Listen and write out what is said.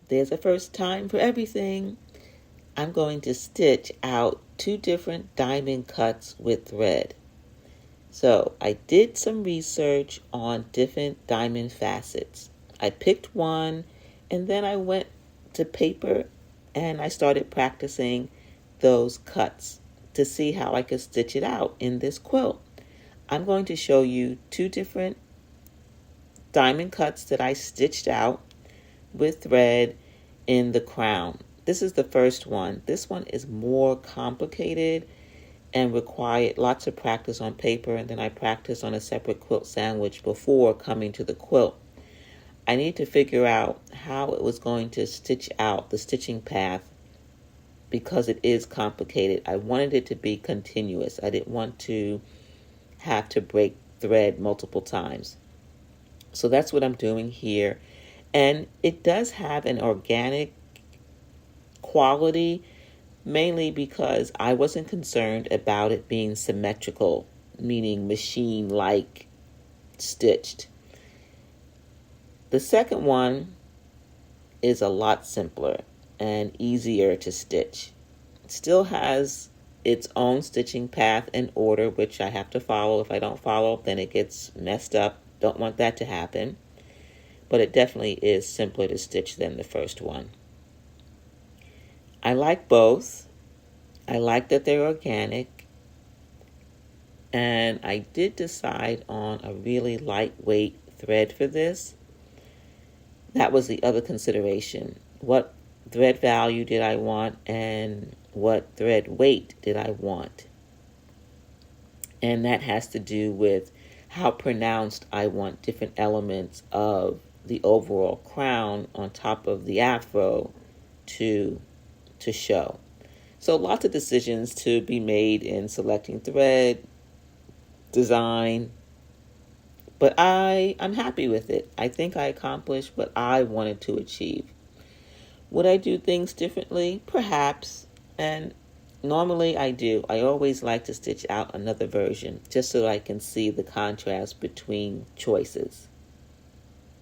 There's a first time for everything. I'm going to stitch out 2 different diamond cuts with thread. So I did some research on different diamond facets. I picked one and then I went to paper and I started practicing those cuts to see how I could stitch it out in this quilt. I'm going to show you 2 different diamond cuts that I stitched out with thread in the crown. This is the first one. This one is more complicated and required lots of practice on paper, and then I practiced on a separate quilt sandwich before coming to the quilt. I need to figure out how it was going to stitch out the stitching path because it is complicated. I wanted it to be continuous. I didn't want to have to break thread multiple times. So that's what I'm doing here. And it does have an organic quality, mainly because I wasn't concerned about it being symmetrical, meaning machine-like stitched. The second one is a lot simpler and easier to stitch. It still has its own stitching path and order, which I have to follow. If I don't follow, then it gets messed up. Don't want that to happen. But it definitely is simpler to stitch than the first one. I like both. I like that they're organic. And I did decide on a really lightweight thread for this. That was the other consideration. What thread value did I want and what thread weight did I want? And that has to do with how pronounced I want different elements of the overall crown on top of the afro to show. So lots of decisions to be made in selecting thread, design, but I'm happy with it. I think I accomplished what I wanted to achieve. Would I do things differently? Perhaps. And normally I do. I always like to stitch out another version just so that I can see the contrast between choices.